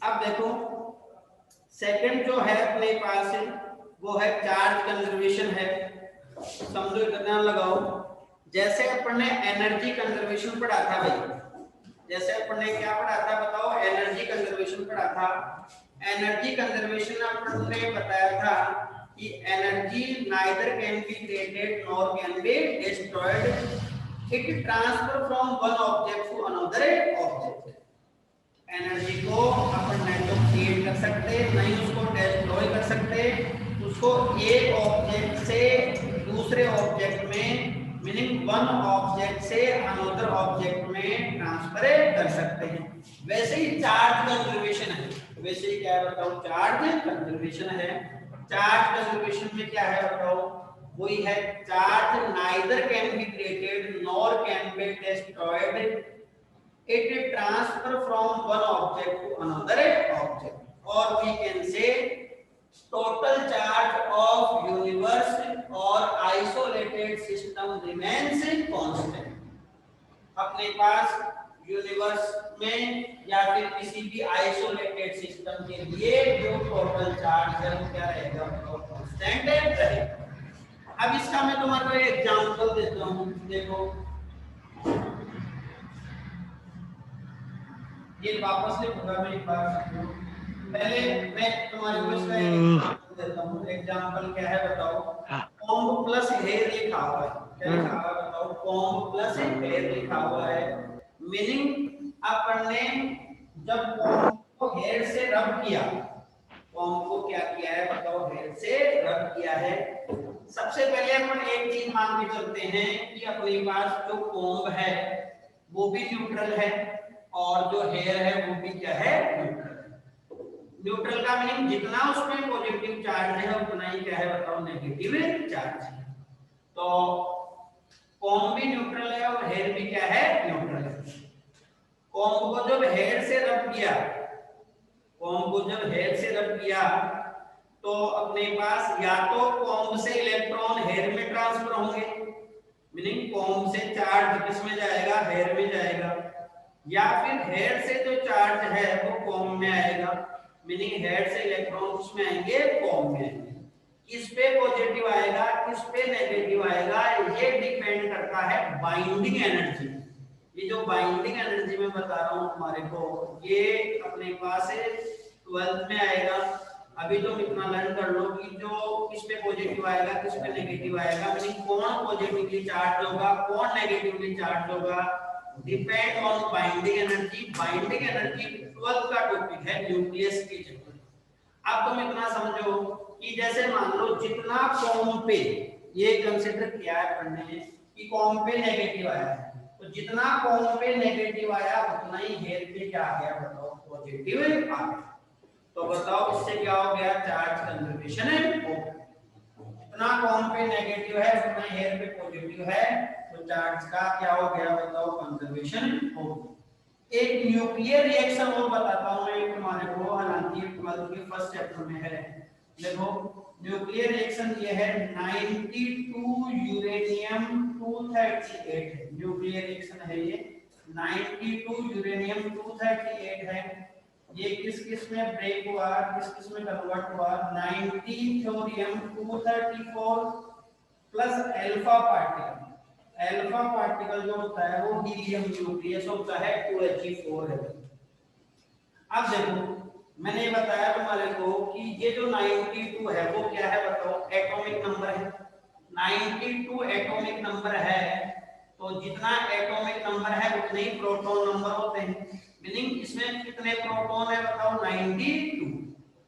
अब देखो सेकंड जो है अपने पास वो है चार्ज कंजर्वेशन है। समझो इतना लगाओ, जैसे अपन ने एनर्जी कंजर्वेशन पढ़ा था भाई, जैसे अपन ने क्या पढ़ा था बताओ, एनर्जी कंजर्वेशन पढ़ा था। एनर्जी कंजर्वेशन अपन ने बताया था कि energy neither can be created nor can be destroyed, it transfer from one object to another object. Energy को अपन न तो क्रिएट कर सकते नहीं उसको डिस्ट्रॉय कर सकते, उसको एक ऑब्जेक्ट से दूसरे ऑब्जेक्ट में मीनिंग वन ऑब्जेक्ट से अनदर ऑब्जेक्ट में ट्रांसफर कर सकते हैं। वैसे ही चार्ज कंजर्वेशन है, वैसे ही क्या है बताओ, चार्ज कंजर्वेशन है। चार्ज कंजर्वेशन में क्या है बताओ, वही है charge neither can be created nor can be destroyed, it transfer from one object to another object, or we can say total charge of universe or isolated system remains constant। अपने पास universe में या फिर किसी भी isolated system के लिए जो total charge है वो क्या रहेगा, कांस्टेंट रहेगा। अब इसका मैं तुम्हारे को एक एग्जांपल देता हूं, देखो ये वापस लिखूंगा मैं एक बार, पहले मैं तुम्हारे को इसका एक एग्जांपल देता हूं। एग्जांपल क्या है बताओ, कॉम्ब प्लस हेयर लिखा हुआ है, क्या लिखा हुआ है बताओ, कॉम्ब प्लस हेयर लिखा हुआ है। मीनिंग अपन ने जब कॉम्ब को हेयर से रब किया, कॉम्ब को क्या किया है बताओ, हेयर से रब किया है। सबसे पहले अपन एक चीज मान के चलते हैं कि अपने पास जो कॉम्ब है वो भी न्यूट्रल है और जो हेयर है वो भी क्या है, न्यूट्रल। न्यूट्रल का मीनिंग जितना उसमें पॉजिटिव चार्ज है उतना ही क्या है बताओ, नेगेटिव चार्ज है। तो कॉम्ब भी न्यूट्रल है और हेयर भी क्या है, न्यूट्रल है। कॉम्ब को जब हेयर से रब किया, कॉम्ब को जब हेयर से रब किया तो अपने पास या तो कॉम्ब से इलेक्ट्रॉन हेयर में ट्रांसफर होंगे, मीनिंग कॉम्ब से चार्ज किस में जाएगा, हेयर में जाएगा, या फिर हेयर से जो चार्ज है वो कॉम्ब में आएगा, मीनिंग हेयर से इलेक्ट्रॉन किसमें आएंगे, कॉम्ब में आएंगे। किस पे पॉजिटिव आएगा किस पे नेगेटिव आएगा ये डिपेंड करता है बाइंडिंग एनर्जी। ये जो बाइंडिंग एनर्जी मैं बता रहा हूं तुम्हारे को, ये अपने पास 12th में आएगा। अभी तुम इतना लर्न कर लो कि जो किस पे पॉजिटिव आएगा किस पे नेगेटिव आएगा, मीनिंग कौन पॉजिटिवली चार्ज होगा कौन नेगेटिवली चार्ज होगा, depend on binding energy. Binding energy 12th का टॉपिक है न्यूक्लियस के चैप्टर। अब तुम इतना समझो कि जैसे मान लो जितना कॉम्ब पे, ये कंसीडर किया है पढ़ने कि कॉम्ब पे नेगेटिव आया है, तो जितना कॉम्ब पे नेगेटिव आया उतना ही हेयर पे क्या आ गया बताओ, पॉजिटिव आ गया। तो बताओ इससे क्या हो गया, चार्ज कंजर्वेशन है। जितना कॉम्ब पे नेगेटिव है उतना हेयर पे पॉजिटिव है, तो चार्ज का क्या हो गया बताओ, कंजर्वेशन हो गया। एक न्यूक्लियर रिएक्शन और बताता हूं मैं तुम्हारे को, हालांकि 12th के फर्स्ट चैप्टर में है। देखो न्यूक्लियर रिएक्शन ये है 92 यूरेनियम 238, न्यूक्लियर रिएक्शन है ये 92 यूरेनियम 238 है। ये किस किस में ब्रेक हुआ किस किस में कन्वर्ट हुआ, 90 thorium 234 plus alpha particle. Alpha particle जो होता है वो हीलियम न्यूक्लियस होता है 2He4 है। अब देखो मैंने बताया तुम्हारे को कि ये जो 92 है वो क्या है बताओ, एटॉमिक नंबर है। 92 एटॉमिक नंबर है, तो जितना एटॉमिक नंबर है उतने ही प्रोटॉन नंबर होते हैं, मीनिंग इसमें कितने प्रोटॉन है बताओ, 92।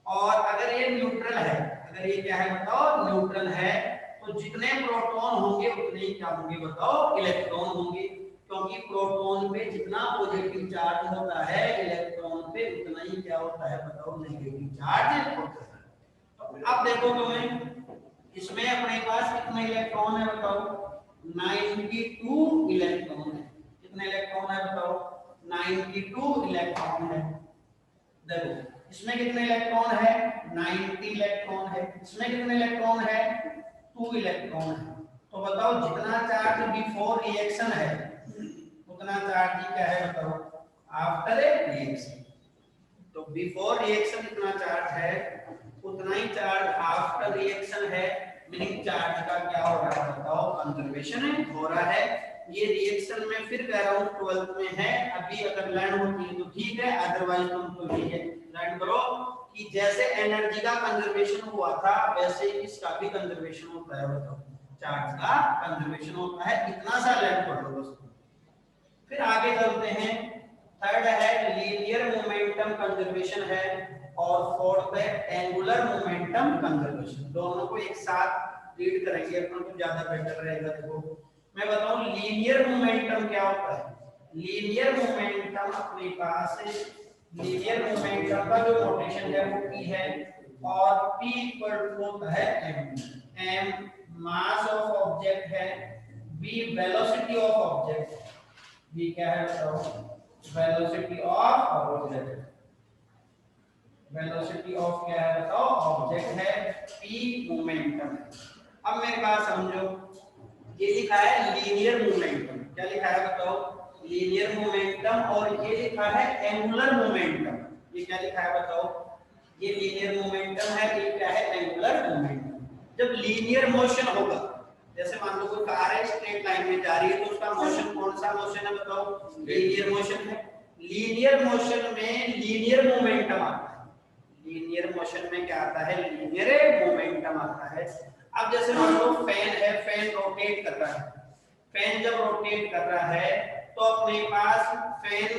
और अगर ये न्यूट्रल है, अगर ये क्या है बताओ, न्यूट्रल है, तो जितने प्रोटॉन होंगे उतने ही क्या होंगे बताओ, इलेक्ट्रॉन होंगे, क्योंकि प्रोटॉन पे जितना पॉजिटिव चार्ज होता है इलेक्ट्रॉन पे उतना ही क्या होता है बताओ, नेगेटिव चार्ज होता है। तो अब देखो तुम्हें इसमें अपने पास कितने इलेक्ट्रॉन है बताओ, 92 इलेक्ट्रॉन है। कितने इलेक्ट्रॉन है बताओ, 92 इलेक्ट्रॉन है। देखो इसमें कितने इलेक्ट्रॉन है, 90 इलेक्ट्रॉन है, इसमें कितने इलेक्ट्रॉन है, 2 इलेक्ट्रॉन है। तो बताओ जितना चार्ज बिफोर रिएक्शन है उतना चार्ज ही क्या है बताओ, आफ्टर ए रिएक्शन। तो बिफोर रिएक्शन इतना चार्ज है, उतना ही चार्ज आफ्टर रिएक्शन है, मीनिंग चार्ज का क्या हो रहा है बताओ, कंजर्वेशन हो रहा है। ये रिएक्शन में फिर कह रहा हूं 12th में है, अभी अगर लर्न होती है तो ठीक है, अदरवाइज तुम तो ये लर्न करो कि जैसे एनर्जी का कंजर्वेशन हुआ था वैसे ही इसका भी कंजर्वेशन होता है। बताओ चार्ज का कंजर्वेशन होता है, इतना सा लर्न कर लो बस। फिर आगे चलते हैं, थर्ड है लीनियर मोमेंटम कंजर्वेशन है, और फोर्थ है एंगुलर मोमेंटम कंजर्वेशन। दोनों को एक साथ रीड करेंगे अपन तो ज्यादा बेटर रहेगा। देखो मैं बताऊं लीनियर मोमेंटम क्या होता है। लीनियर मोमेंटम अपने पास लीनियर मोमेंटम का जो नोटेशन है वो p है, और p इक्वल टू होता है m मास ऑफ ऑब्जेक्ट है, v velocity of object, v क्या है बताओ, velocity of object, velocity of क्या है बताओ, ऑब्जेक्ट है, p मोमेंटम। अब मेरे बात समझो, ये लिखा है लीनियर मोमेंटम, क्या लिखा है बताओ, लीनियर मोमेंटम, और ये लिखा है एंगुलर मोमेंटम। ये क्या लिखा है बताओ, ये लीनियर मोमेंटम है, ये क्या है एंगुलर मोमेंटम। जब लीनियर मोशन होगा, जैसे मान लो कोई कार है स्ट्रेट लाइन में जा रही है, तो उसका मोशन कौन सा मोशन है बताओ, लीनियर मोशन है। लीनियर मोशन में लीनियर मोमेंटम आता है, लीनियर मोशन में क्या आता है, लीनियर मोमेंटम आता है। अब जैसे मान लो फैन है, फैन रोटेट कर रहा है, फैन जब रोटेट कर रहा है तो अपने पास फैन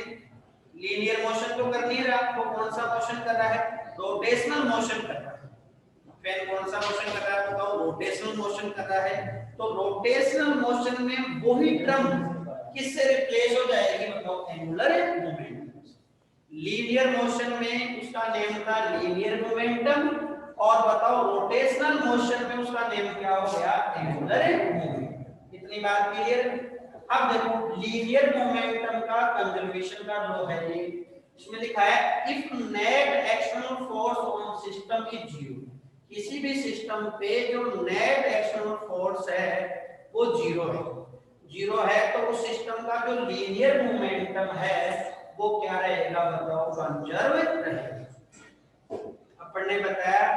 लीनियर मोशन तो कर नहीं रहा, तो कौन सा मोशन कर रहा है, रोटेशनल मोशन कर रहा है। फैन कौन सा मोशन कर रहा है बताओ, रोटेशनल मोशन कर रहा है। तो रोटेशनल मोशन में वही टर्म किससे रिप्लेस हो जाएगी बताओ, एंगुलर मोमेंटम। लीनियर मोशन में उसका नेम था लीनियर मोमेंटम, और बताओ रोटेशनल मोशन में उसका नेम क्या हो गया, एंगुलर मोमेंटम। इतनी बात क्लियर। अब देखो लीनियर मोमेंटम का कंजर्वेशन का लॉ है ये, इसमें लिखा है if net external force on system is zero, किसी भी सिस्टम पे जो नेट एक्सटर्नल फोर्स है वो जीरो है, जीरो है, तो उस सिस्टम का जो लीनियर मोमेंटम है वो क्या रहेगा बताओ, कंजर्व रहेगा। अपन ने बताया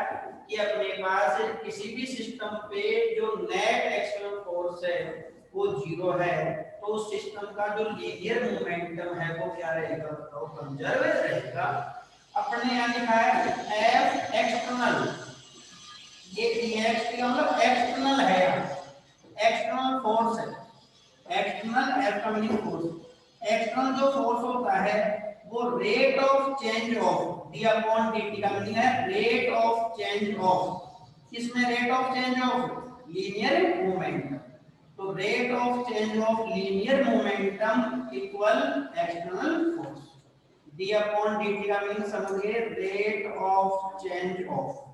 कि अपने पास किसी भी सिस्टम पे जो नेट एक्सटर्नल फोर्स है वो जीरो है, तो उस सिस्टम का जो लीनियर मोमेंटम है वो क्या रहेगा बताओ, कंजर्व रहेगा। अपन ने यहाँ लिखा है एफ एक्सटर्नल, ये एक्स का मतलब एक्सटर्नल है, एक्सटर्नल फोर्स है, एक्सटर्नल एफ का मीनिंग फोर्स। एक्सटर्नल जो फोर्स होता है वो rate of change of D upon dt का मीनिंग है रेट ऑफ चेंज ऑफ, किसमें rate of change of, linear momentum. तो rate of change of linear momentum equal external force, D upon dt का meaning समझिए rate of change of,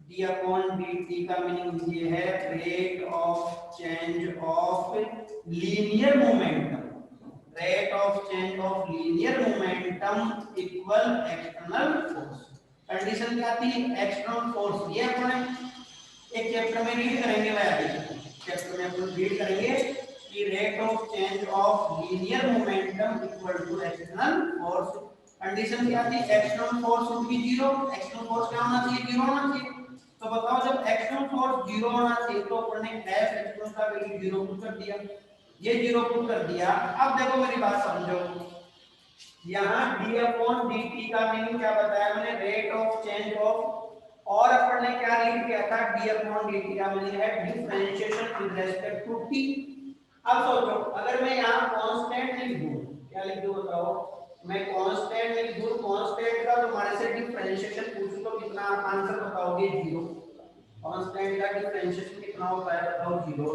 d upon dt का meaning ये है rate of change of linear momentum, rate of change of linear momentum equal external force. Condition क्या थी, external force. ये अपन एक chapter में रीड करेंगे, मैं अभी चैप्टर में अपन रीड करेंगे कि rate of change of linear momentum equal to external force. Condition क्या थी, external force should be zero, external force क्या होना चाहिए, जीरो होना चाहिए। तो बताओ जब एक्सटर्नल फोर्स जीरो होना चाहिए तो अपन ने एफ एक्सटर्नल का वैल्यू जीरो पुट कर दिया, ये जीरो पुट कर दिया। अब देखो मेरी बात समझो, यहाँ d अपॉन dt का मीनिंग क्या बताया मैंने, रेट ऑफ चेंज ऑफ, और अपन ने क्या रीड किया था, d अपॉन dt का मीनिंग है differentiation with respect to t। अब सोचो अगर मैं यहाँ कांस्टेंट लिख दूं, क्या लिख दूं बताओ, मैं कांस्टेंट लिख दूं, कांस्टेंट का तुम्हारे से डिफरेंशिएशन पूछ तो कितना आंसर बताओगे, जीरो। कांस्टेंट का डिफरेंशिएशन कितना होता है बताओ, जीरो।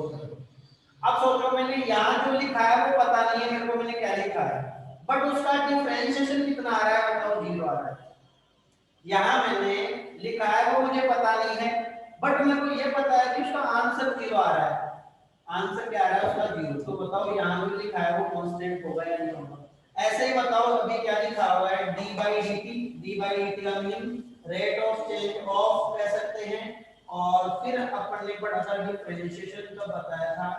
अब सोचो मैंने यहाँ जो लिखा है वो पता नहीं है मेरे को, मैंने क्या लिखा है, बट उसका डिफरेंशिएशन कितना आ रहा है बताओ, जीरो आ रहा है। यहाँ मैंने लिखा है वो मुझे पता नहीं है, बट मेरे को ये पता है कि उसका आंसर जीरो आ रहा है। आंसर क्या आ रहा है उसका, जीरो। तो बताओ यहाँ जो लिखा है वो कांस्टेंट होगा या नहीं होगा। ऐसे ही बताओ अभी क्या लिखा हुआ है, d by dt, d by dt का meaning rate of change of कह सकते हैं, और फिर अपन ने बड़ा सा डिफरेंशिएशन का बताया था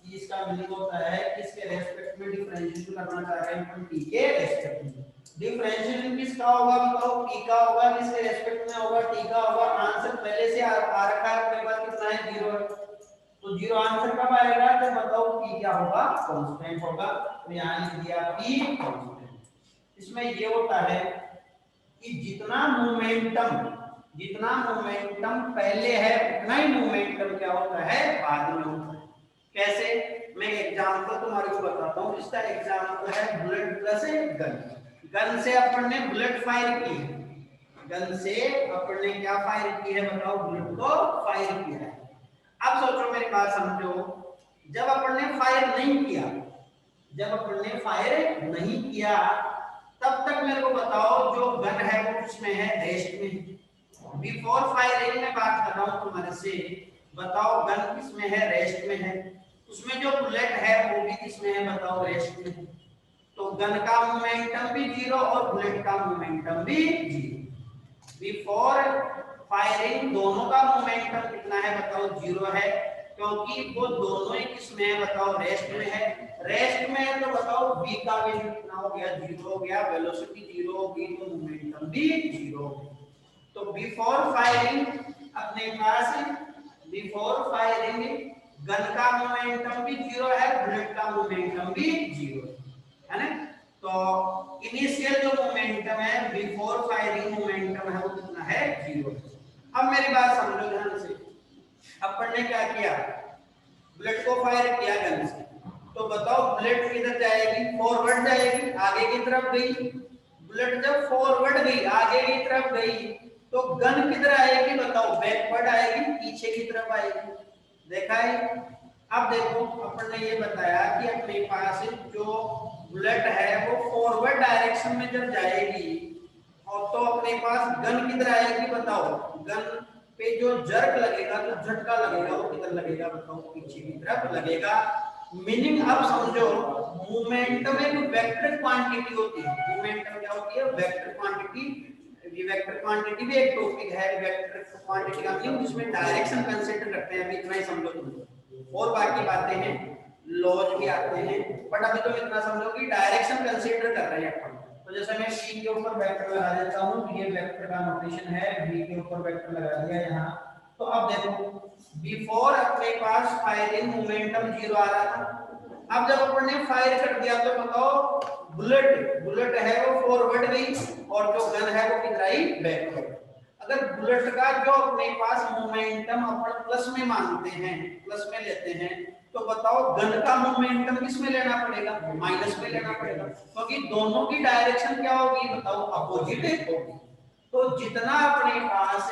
कि इसका मीनिंग होता है किसके रेस्पेक्ट में डिफरेंशिएशन करना चाह रहे हैं अपन, t के रेस्पेक्ट में। डिफरेंशियल किसका होगा बताओ, p का होगा, किसके रेस्पेक्ट में होगा, t का होगा। आंसर पहले से आ रखा है अपने पास, कितना है 0 है, तो 0 आंसर कब आएगा जब बताओ p क्या होगा, कांस्टेंट होगा। तो यहां लिख दिया p कांस्टेंट। इसमें ये होता है कि जितना मोमेंटम पहले है उतना ही मोमेंटम क्या होता है बाद में होता है। कैसे, मैं एग्जांपल तुम्हारे को बताता हूं। इसका एग्जांपल है बुलेट प्लस गन। गन से अपन ने बुलेट फायर की है, गन से अपन ने क्या फायर की है बताओ, बुलेट को फायर किया है। अब सोचो, मेरी बात समझो, जब अपन ने फायर नहीं किया, जब अपन ने फायर नहीं किया तब तक मेरे को बताओ जो गन है वो किसमें है, रेस्ट में। बिफोर फायरिंग में बात कर रहा हूं तुम्हारे से, बताओ गन किसमें है, रेस्ट में है। उसमें जो बुलेट है वो भी किसमें है बताओ, रेस्ट में है। तो गन का मोमेंटम भी 0 और बुलेट का मोमेंटम भी 0। बिफोर फायरिंग दोनों का मोमेंटम कितना है बताओ, 0 है, क्योंकि वो दोनों ही किसमें है बताओ, रेस्ट में है। रेस्ट में है तो बताओ v का वैल्यू कितना हो गया, 0 हो गया, वेलोसिटी 0 होगी तो मोमेंटम भी 0 होगा। तो बिफोर फायरिंग अपने पास, बिफोर फायरिंग गन का मोमेंटम भी 0 है, बुलेट का मोमेंटम भी 0 है ना। तो इनिशियल जो मोमेंटम है बिफोर फायरिंग मोमेंटम है वो कितना है, 0। अब मेरी बात समझो ध्यान से, अपन ने क्या किया, बुलेट को फायर किया गन से, तो बताओ बुलेट किधर जाएगी, फॉरवर्ड जाएगी, आगे की तरफ गई। बुलेट जब फॉरवर्ड गई, आगे की तरफ गई, तो गन किधर आएगी बताओ, बैकवर्ड आएगी, पीछे की तरफ आएगी। देखा है। अब देखो अपन ने ये बताया कि अपने पास जो बुलेट है वो फॉरवर्ड डायरेक्शन में जब जाएगी, और तो अपने पास गन किधर आएगी बताओ, गन पे जो जर्क लगेगा, जो झटका लगेगा वो किधर लगेगा बताओ, पीछे की तरफ लगेगा। मीनिंग अब समझो, मोमेंटम एक वेक्टर क्वांटिटी होती है। मोमेंटम क्या होती है, वेक्टर क्वांटिटी। ये वेक्टर क्वांटिटी भी एक टॉपिक है, वेक्टर क्वांटिटी का मीनिंग जिसमें डायरेक्शन कंसीडर करते हैं। अभी इतना ही समझो तुम, और बाकी बातें हैं, लॉज भी आते हैं, बट अभी तुम इतना समझो कि डायरेक्शन कंसीडर कर रहे हैं अपन। तो जैसे मैं p के ऊपर वेक्टर लगा देता हूं, ये वेक्टर का नोटेशन है, v के ऊपर वेक्टर लगा दिया यहां। तो अब देखो, बिफोर अपने पास फायरिंग मोमेंटम 0 आ रहा था। अब जब अपन ने फायर कर दिया तो बताओ बुलेट है वो फॉरवर्ड गई, और जो गन है वो किधर आई, बैकवर्ड। अगर बुलेट का जो अपने पास मोमेंटम अपन प्लस में मानते हैं, प्लस में लेते हैं, तो बताओ गन का मोमेंटम किस में लेना पड़ेगा, माइनस में लेना पड़ेगा, क्योंकि दोनों की डायरेक्शन क्या होगी बताओ, अपोजिट होगी। तो जितना अपने पास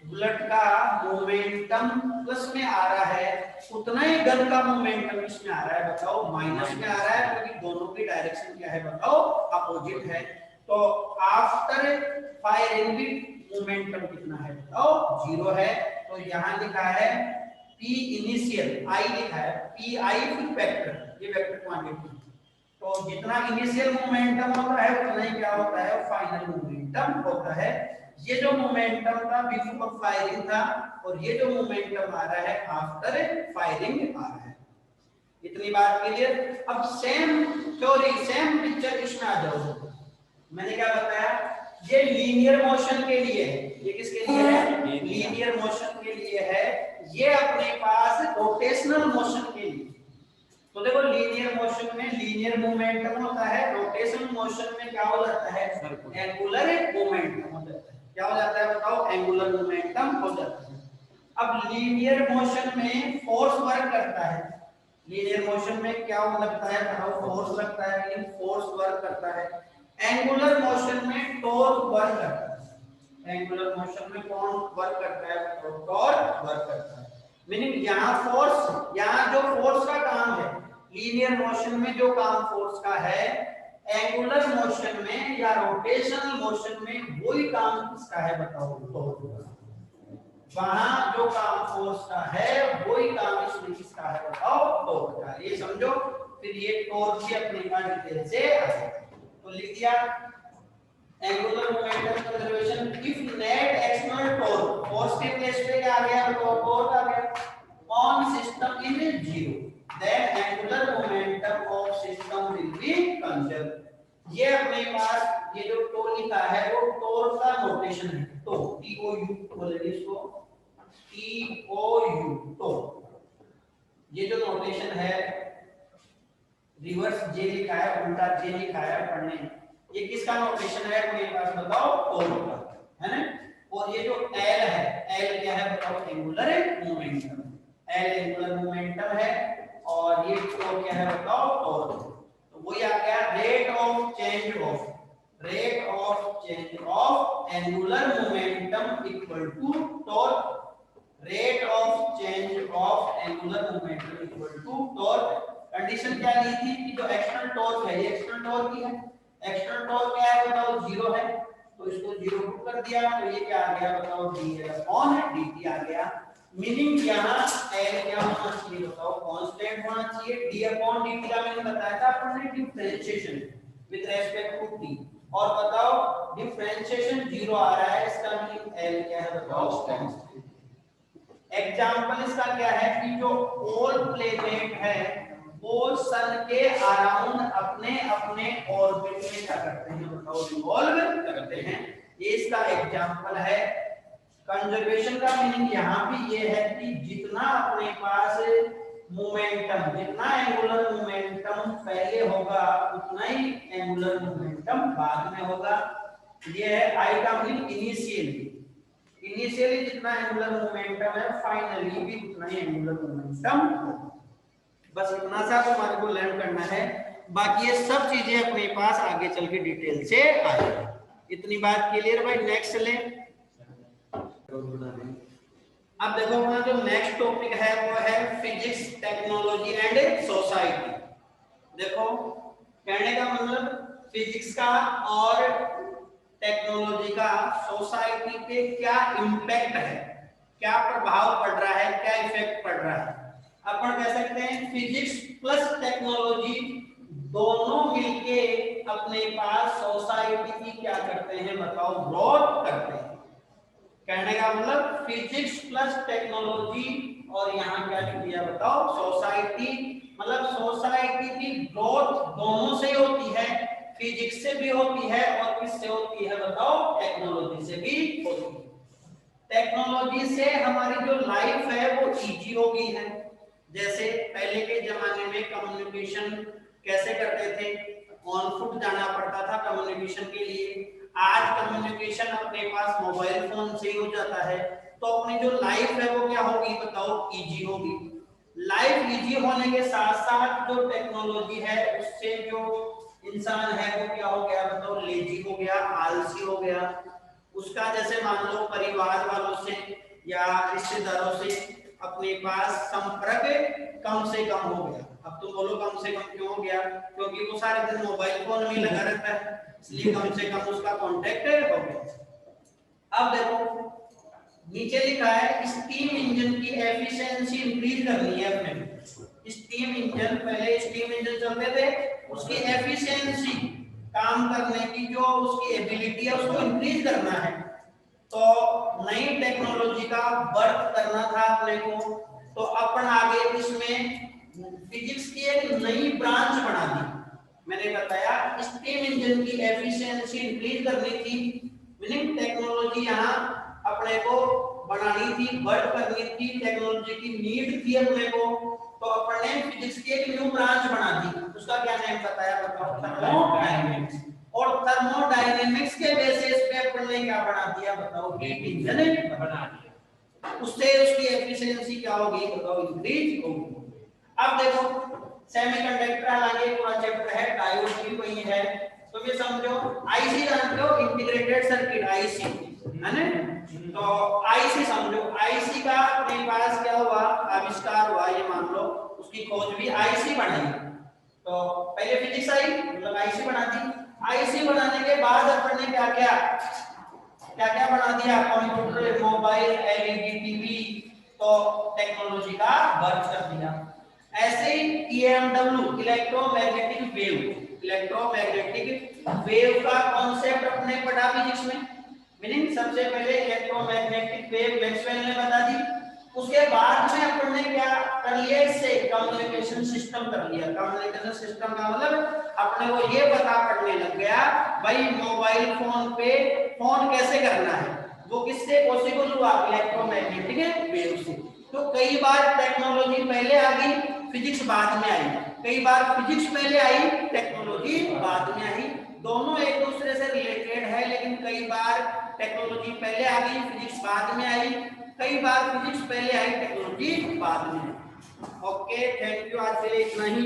बुलेट का मोमेंटम प्लस में आ रहा है, उतना ही गन का मोमेंटम इसमें आ रहा है बताओ, माइनस में आ रहा है, क्योंकि दोनों की डायरेक्शन क्या है बताओ, अपोजिट है। तो आफ्टर फायरिंग भी मोमेंटम कितना है बताओ, 0 है। तो यहां लिखा है p इनिशियल, i लिखा है, p i फिर वेक्टर, ये वेक्टर क्वांटिटी। तो जितना इनिशियल मोमेंटम होता है उतना ही क्या होता है, फाइनल मोमेंटम होता है। ये जो मोमेंटम था बिफोर फायरिंग था, और ये जो मोमेंटम आ रहा है आफ्टर फायरिंग आ रहा है। इतनी बात क्लियर। अब सेम थ्योरी, सेम पिक्चर इसमें आ जाओ। मैंने क्या बताया, ये लीनियर मोशन के लिए है, ये किसके लिए है, लीनियर मोशन के लिए है। ये अपने पास रोटेशनल मोशन के लिए। तो देखो लीनियर मोशन में लीनियर मोमेंटम होता है, रोटेशनल मोशन में क्या हो जाता है, एंगुलर मोमेंटम हो जाता है। क्या हो जाता है बताओ, एंगुलर मोमेंटम हो जाता है। अब लीनियर मोशन में फोर्स वर्क करता है, लीनियर मोशन में क्या लगता है बताओ, फोर्स लगता है, मीनिंग फोर्स वर्क करता है। एंगुलर मोशन में टॉर्क वर्क करता है। एंगुलर मोशन में कौन वर्क करता है, टॉर्क वर्क करता है। मीनिंग यहाँ फोर्स, यहाँ जो फोर्स का काम है लीनियर मोशन में, जो काम फोर्स का है एंगुलर मोशन में या रोटेशनल मोशन में वही काम किसका है बताओ, टॉर्क का। वहां जो काम फोर्स का है वही काम इसमें किसका है बताओ, टॉर्क का। ये समझो। फिर ये टॉर्क भी अपने का डिटेल से आएगा। तो लिख दिया angular momentum conservation if net external torque, force के प्लेस पे क्या आ गया तो टॉर्क आ गया on system in 0, then angular momentum of system will be conserve. ये अपने पास ये जो टो लिखा है वो टोर का नोटेशन है, टो टी ओ यू बोलेंगे इसको, टी ओ यू टो। ये जो नोटेशन है रिवर्स जे लिखा है, उल्टा जे लिखा है पढ़ने, ये किसका नोटेशन है मेरे पास बताओ, टोर का, है ना। और ये जो एल है, एल क्या है बताओ, angular momentum, L angular momentum है, और ये टो क्या है बताओ, टोर। तो वही आ गया rate of change of angular momentum equal to torque, rate of change of angular momentum equal to torque. Condition क्या ली थी कि जो एक्सटर्नल टॉर्क है, ये एक्सटर्नल टॉर्क की है, एक्सटर्नल टॉर्क क्या है बताओ, 0 है, तो इसको 0 पुट कर दिया, तो ये क्या आ गया बताओ, dl/dt आ गया। मीनिंग यहाँ l क्या होना चाहिए बताओ, कांस्टेंट होना चाहिए। d/dt का मैंने बताया था अपन ने differentiation with respect to t, और बताओ डिफरेंशिएशन 0 आ रहा है, इसका मीनिंग l क्या है बताओ, कांस्टेंट। एग्जांपल इसका क्या है कि जो ऑल प्लेनेट है वो सन के अराउंड अपने अपने ऑर्बिट में क्या करते हैं बताओ, रिवॉल्व करते हैं, ये इसका एग्जांपल है। कंजर्वेशन का मीनिंग यहाँ भी ये है कि जितना अपने पास मोमेंटम, जितना एंगुलर मोमेंटम पहले होगा उतना ही एंगुलर मोमेंटम बाद में होगा। ये है आई का मीनिंग इनिशियली जितना एंगुलर मोमेंटम है फाइनली भी उतना ही एंगुलर मोमेंटम। बस इतना सा तुम्हारे को लर्न करना है, बाकी ये सब चीजें अपने पास आगे चल के डिटेल से आएगी। इतनी बात क्लियर भाई, नेक्स्ट ले। अब देखो अपना जो नेक्स्ट टॉपिक है वो है फिजिक्स, टेक्नोलॉजी एंड सोसाइटी। देखो कहने का मतलब फिजिक्स का और टेक्नोलॉजी का सोसाइटी पे क्या इम्पैक्ट है, क्या प्रभाव पड़ रहा है, क्या इफेक्ट पड़ रहा है। अपन कह सकते हैं फिजिक्स प्लस टेक्नोलॉजी दोनों मिलके अपने पास सोसाइटी की क्या करते हैं बताओ, ग्रोथ करते हैं। कहने का मतलब फिजिक्स प्लस टेक्नोलॉजी, और यहाँ क्या लिख दिया बताओ, सोसाइटी, मतलब सोसाइटी की ग्रोथ दोनों से होती है, फिजिक्स से भी होती है और किससे होती है बताओ, टेक्नोलॉजी से भी होती है। टेक्नोलॉजी से हमारी जो लाइफ है वो इजी हो गई है। जैसे पहले के जमाने में कम्युनिकेशन कैसे करते थे, ऑन फुट जाना पड़ता था कम्युनिकेशन के लिए। आज कम्युनिकेशन अपने पास मोबाइल फोन से ही हो जाता है, तो अपनी जो लाइफ है वो क्या होगी बताओ, इजी होगी। लाइफ इजी होने के साथ साथ जो टेक्नोलॉजी है उससे जो इंसान है वो क्या हो गया बताओ, लेजी हो गया, आलसी हो गया। उसका जैसे मान लो परिवार वालों से या रिश्तेदारों से अपने पास संपर्क कम से कम हो गया। अब तुम बोलो कम से कम क्यों हो गया, क्योंकि वो सारे दिन मोबाइल फोन में लगा रहता है, इसलिए कम से कम उसका कांटेक्ट हो गया। अब देखो नीचे लिखा है स्टीम इंजन की एफिशिएंसी इंक्रीज करनी है अपने। स्टीम इंजन, पहले स्टीम इंजन चलते थे, उसकी एफिशिएंसी, काम करने की जो उसकी एबिलिटी है उसको इंक्रीज करना है। तो नई टेक्नोलॉजी का बर्थ करना था अपने को, तो अपन आगे इसमें फिजिक्स की एक नई ब्रांच बना दी। मैंने बताया स्टीम इंजन की एफिशिएंसी इंक्रीज करनी थी, मीनिंग टेक्नोलॉजी यहाँ अपने को बनानी थी, बर्थ करनी थी, टेक्नोलॉजी की नीड थी अपने को, तो अपन ने फिजिक्स की एक न्यू ब्रांच बना दी। उसका क्या नाम बताया बताओ, थर्मोडायनेमिक्स। और थर्मोडायनेमिक्स के बेसिस पे अपन ने क्या बना दिया बताओ, हीट इंजन बना दिया। उससे उसकी एफिशिएंसी क्या होगी बताओ, इंक्रीज होगी। अब देखो सेमीकंडक्टर आगे पूरा चैप्टर है, डायोड की वही है, तो ये समझो आईसी जानते हो, इंटीग्रेटेड सर्किट आईसी, है ना। तो आईसी समझो, आईसी का अपने पास क्या हुआ, आविष्कार हुआ, ये मान लो उसकी खोज भी आईसी बनाई। तो पहले फिजिक्स आई मतलब आईसी बना दी, आईसी बनाने के बाद अपन ने क्या क्या बना दिया, कंप्यूटर, मोबाइल, एलईडी टीवी, तो टेक्नोलॉजी का बर्थ कर दिया। ऐसे ही ईएमडब्ल्यू, इलेक्ट्रोमैग्नेटिक वेव का कॉन्सेप्ट अपने पढ़ा फिजिक्स में। मीनिंग सबसे पहले इलेक्ट्रोमैग्नेटिक वेव मैक्सवेल ने बता दी, उसके बाद में अपन ने क्या कर लिया, इससे कम्युनिकेशन सिस्टम कर लिया। कम्युनिकेशन सिस्टम का मतलब अपने को ये पता पड़ने लग गया भाई मोबाइल फोन पे फोन कैसे करना है, वो किससे पॉसिबल हुआ, इलेक्ट्रोमैग्नेटिक वेव से। तो कई बार टेक्नोलॉजी पहले आ गई, फिजिक्स बाद में आई, कई बार फिजिक्स पहले आई, टेक्नोलॉजी बाद में आई। दोनों एक दूसरे से रिलेटेड है, लेकिन कई बार टेक्नोलॉजी पहले आ गई, फिजिक्स बाद में आई, कई बार फिजिक्स पहले आई, टेक्नोलॉजी बाद में। ओके, थैंक यू, आज के लिए इतना ही।